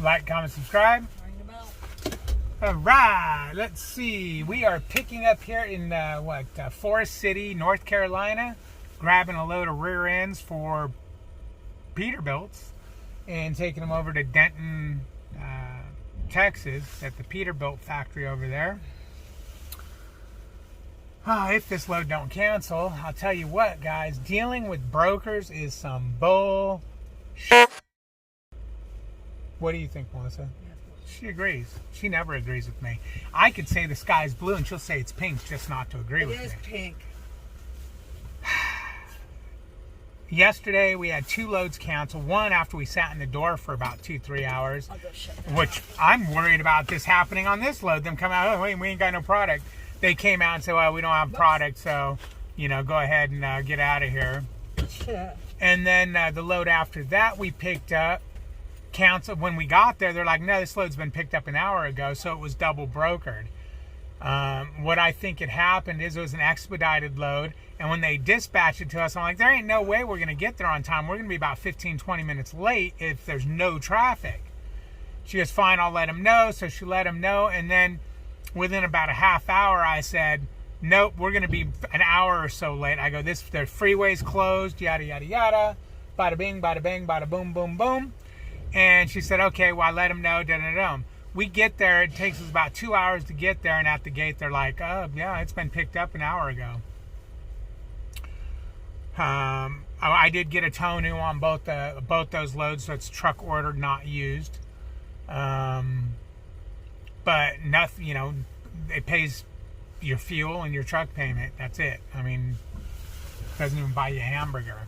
Like, comment, subscribe. Ring the bell. All right, let's see. We are picking up here in Forest City, North Carolina, grabbing a load of rear ends for Peterbilts and taking them over to Denton, Texas, at the Peterbilt factory over there. Oh, if this load don't cancel, I'll tell you what, guys, dealing with brokers is some bull shit. What do you think, Melissa? She agrees. She never agrees with me. I could say the sky's blue and she'll say it's pink just not to agree with me. It is pink. Yesterday we had 2 loads canceled. One after we sat in the door for about 2-3 hours. I'll go shut that Which I'm worried about this happening on this load. Them come out, oh, wait, we ain't got no product. They came out and said, well, we don't have product, so, go ahead and get out of here. Yeah. And then the load after that we picked up, canceled. When we got there, they're like, no, this load's been picked up an hour ago, so it was double brokered. What I think had happened is it was an expedited load, and when they dispatched it to us, I'm like, there ain't no way we're going to get there on time. We're going to be about 15-20 minutes late if there's no traffic. She goes, fine, I'll let them know. So she let them know, and then within about a half hour, I said, nope, we're going to be an hour or so late. I go, the freeway's closed, yada, yada, yada. Bada bing, bada bang, bada boom, boom, boom. And she said, okay, well, I let them know, da-da-da. We get there, it takes us about 2 hours to get there, and at the gate, they're like, oh, yeah, it's been picked up an hour ago. I did get a tow new on both those loads, so it's truck ordered, not used. But nothing, it pays your fuel and your truck payment. That's it. I mean, it doesn't even buy you a hamburger.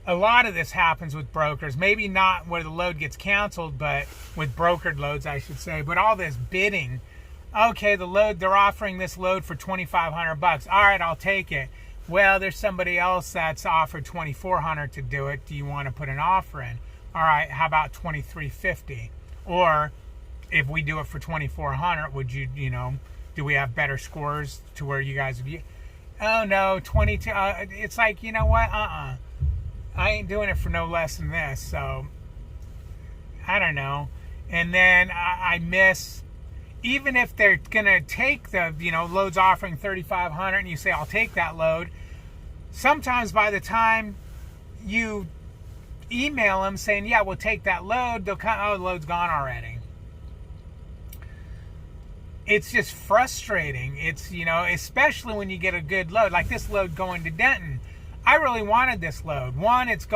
A lot of this happens with brokers. Maybe not where the load gets canceled, but with brokered loads, I should say. But all this bidding. Okay, they're offering this load for $2,500. All right, I'll take it. Well, there's somebody else that's offered $2,400 to do it. Do you want to put an offer in? All right, how about $2,350? Or if we do it for $2,400, would you, do we have better scores to where you guys would? Oh no, 22. It's like, you know what? I ain't doing it for no less than this. So I don't know. And then I miss, even if they're gonna take the, loads offering $3,500, and you say I'll take that load. Sometimes by the time you email them saying, yeah, we'll take that load, they'll come, oh, the load's gone already. It's just frustrating. It's, especially when you get a good load, like this load going to Denton. I really wanted this load. One, it's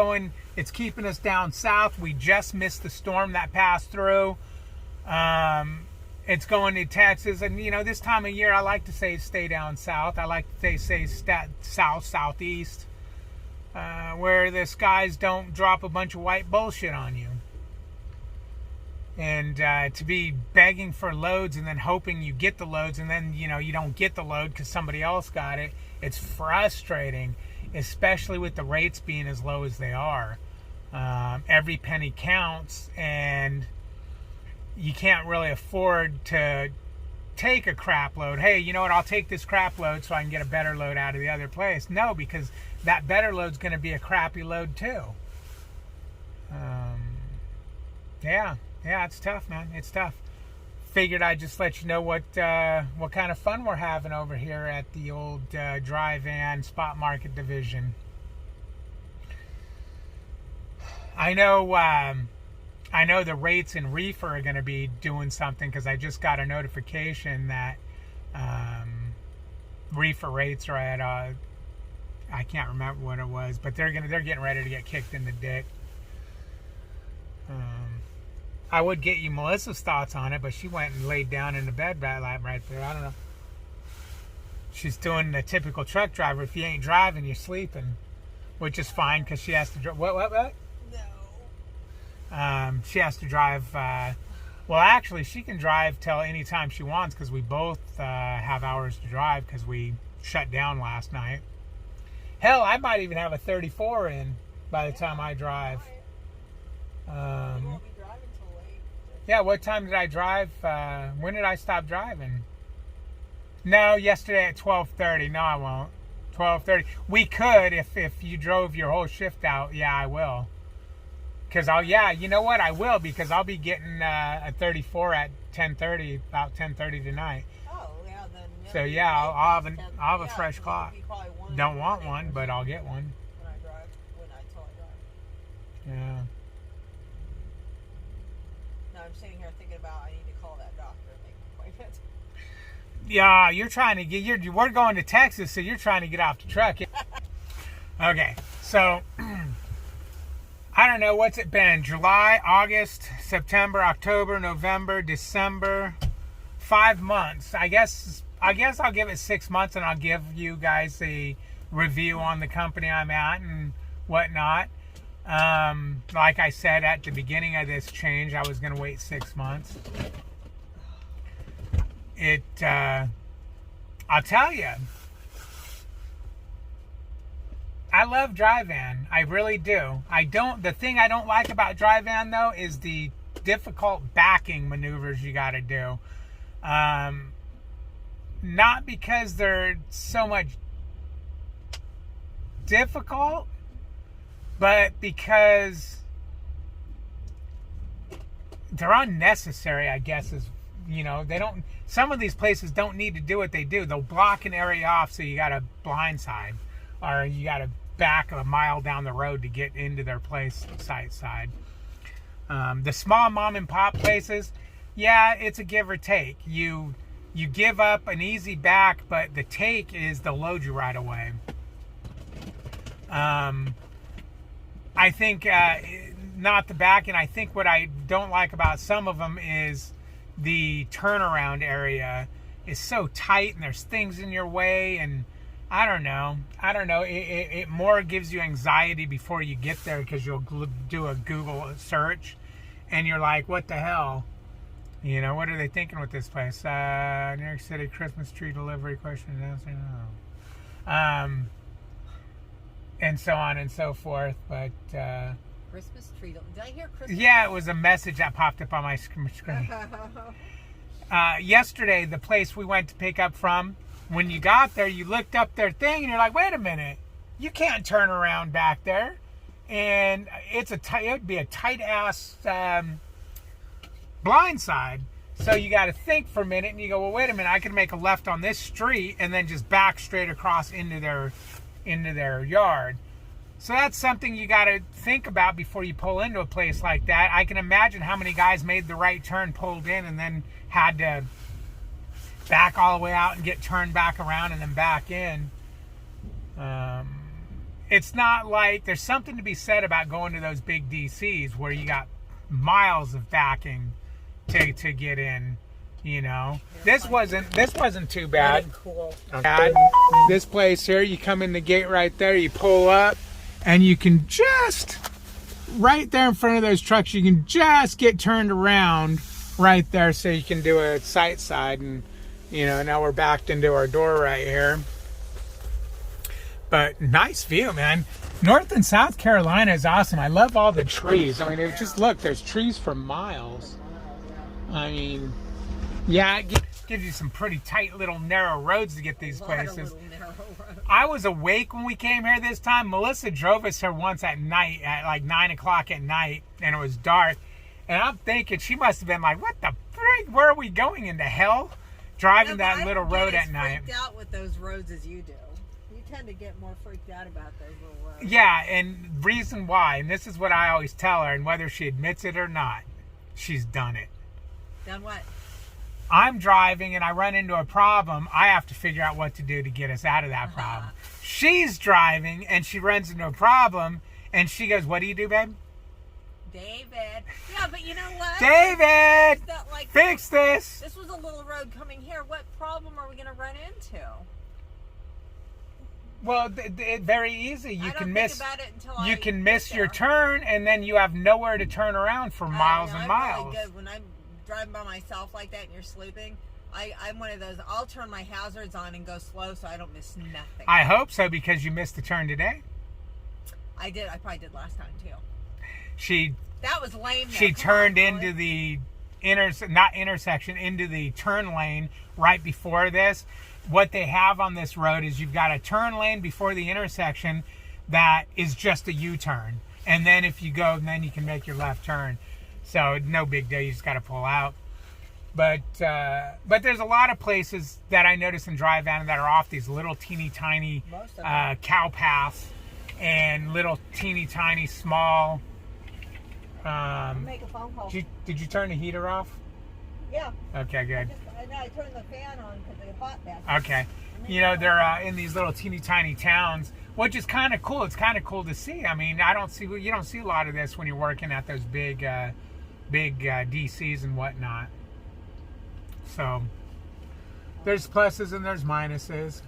keeping us down south. We just missed the storm that passed through. It's going to Texas, and this time of year, I like to say stay down south. I like to say southeast, where the skies don't drop a bunch of white bullshit on you. And to be begging for loads and then hoping you get the loads, and then you don't get the load because somebody else got it. It's frustrating, especially with the rates being as low as they are. Every penny counts, and you can't really afford to take a crap load. Hey, you know what? I'll take this crap load so I can get a better load out of the other place. No, because that better load's going to be a crappy load too. Yeah, it's tough, man. It's tough. Figured I'd just let you know what kind of fun we're having over here at the old dry van spot market division. I know the rates in reefer are going to be doing something, because I just got a notification that reefer rates are at I can't remember what it was, but they're getting ready to get kicked in the dick. I would get you Melissa's thoughts on it, but she went and laid down in the bed right there. I don't know. She's doing the typical truck driver. If you ain't driving, you're sleeping, which is fine because she has to drive. What? No. She has to drive. Well, actually, she can drive till any time she wants, because we both have hours to drive because we shut down last night. Hell, I might even have a 34 in by the time I drive. Yeah, what time did I drive? When did I stop driving? No, yesterday at 12:30. No, I won't. 12:30. We could if you drove your whole shift out. Yeah, I will. because you know what, I will, because I'll be getting a 34 at 10:30, about 10:30 tonight. Oh, yeah, then. So yeah, I'll have a fresh clock. Don't want one, but I'll get one. When I drive, till I drive. Yeah. Now I'm sitting here thinking about I need to call that doctor and make an appointment. Yeah, you're trying to get. We're going to Texas, so you're trying to get off the truck. Okay, so I don't know, what's it been? July, August, September, October, November, December. 5 months. I guess I'll give it 6 months, and I'll give you guys a review on the company I'm at and whatnot. Like I said at the beginning of this change, I was going to wait 6 months. I'll tell you, I love dry van. I really do. The thing I don't like about dry van, though, is the difficult backing maneuvers you got to do. Not because they're so much difficult, but because they're unnecessary, I guess. Some of these places don't need to do what they do. They'll block an area off, so you got to blindside, or you got to back a mile down the road to get into their place side. The small mom and pop places, yeah, it's a give or take. You give up an easy back, but the take is they'll load you right away. I think not the back, and I think what I don't like about some of them is the turnaround area is so tight, and there's things in your way, and I don't know. It more gives you anxiety before you get there, because you'll do a Google search, and you're like, what the hell? What are they thinking with this place? New York City Christmas tree delivery question. And so on and so forth. But Christmas tree. Did I hear Christmas? Yeah, it was a message that popped up on my screen. Yesterday, the place we went to pick up from, when you got there, you looked up their thing, and you're like, wait a minute, you can't turn around back there. And it would be a tight ass blind side, so you got to think for a minute, and you go, well, wait a minute, I can make a left on this street and then just back straight across into their yard. So that's something you got to think about before you pull into a place like that. I can imagine how many guys made the right turn, pulled in, and then had to back all the way out and get turned back around and then back in. It's not like, there's something to be said about going to those big DCs where you got miles of backing to get in. This wasn't too bad. Cool. This place here, you come in the gate right there, you pull up, and you can just, right there in front of those trucks, you can just get turned around right there, so you can do a sight side. And now we're backed into our door right here. But nice view, man. North and South Carolina is awesome. I love all the trees. I mean, just look, there's trees for miles. I mean, yeah, it gives you some pretty tight little narrow roads to get these places. I was awake when we came here this time. Melissa drove us here once at night, at like 9 o'clock at night, and it was dark. And I'm thinking she must have been like, what the frig? Where are we going, into hell? Driving that little road at night. Freaked out with those roads as you do. You tend to get more freaked out about those little roads. Yeah, and reason why, and this is what I always tell her, and whether she admits it or not, she's done it. Done what? I'm driving and I run into a problem. I have to figure out what to do to get us out of that problem. She's driving and she runs into a problem, and she goes, what do you do, babe? David. Yeah, but you know what? David! Fix this! This was a little road coming here. What problem are we going to run into? Well, very easy. You can miss your there. Turn, and then you have nowhere to turn around for miles and miles. Really good. When I'm driving by myself like that and you're sleeping, I'm one of those. I'll turn my hazards on and go slow so I don't miss nothing. I hope so, because you missed the turn today. I did. I probably did last time too. That was lame. She turned into the into the turn lane right before this. What they have on this road is you've got a turn lane before the intersection that is just a U-turn. and then if you go, then you can make your left turn. So no big deal. You just got to pull out. But there's a lot of places that I notice in Dry Van that are off these little teeny tiny cow paths and little teeny tiny small. Make a phone call. Did you turn the heater off? Yeah. Okay, good. I turned the fan on because it's hot back there. Okay. You know, they're in these little teeny tiny towns, which is kind of cool. It's kind of cool to see. I mean, you don't see a lot of this when you're working at those big DCs and whatnot. So there's pluses and there's minuses.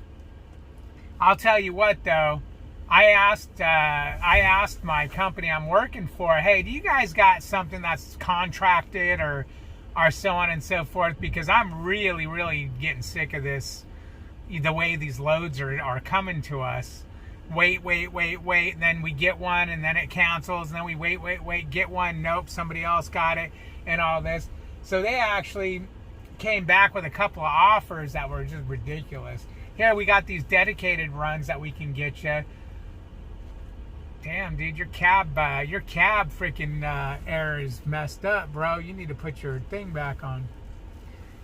I'll tell you what, though. I asked my company I'm working for, hey, do you guys got something that's contracted or so on and so forth? Because I'm really, really getting sick of this, the way these loads are coming to us. Wait, and then we get one, and then it cancels, and then we wait, get one, nope, somebody else got it, and all this. So they actually came back with a couple of offers that were just ridiculous. Here, we got these dedicated runs that we can get you. Damn, dude, your cab freaking air is messed up, bro. You need to put your thing back on.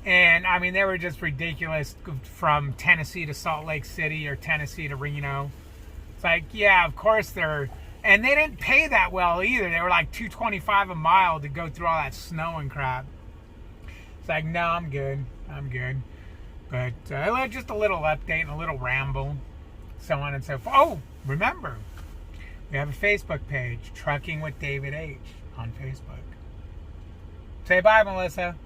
And, I mean, they were just ridiculous, from Tennessee to Salt Lake City or Tennessee to Reno. It's like, yeah, of course they're... And they didn't pay that well either. They were like $225 a mile to go through all that snow and crap. It's like, no, I'm good. But just a little update and a little ramble, so on and so forth. Oh, remember, we have a Facebook page, Trucking with David H. on Facebook. Say bye, Melissa.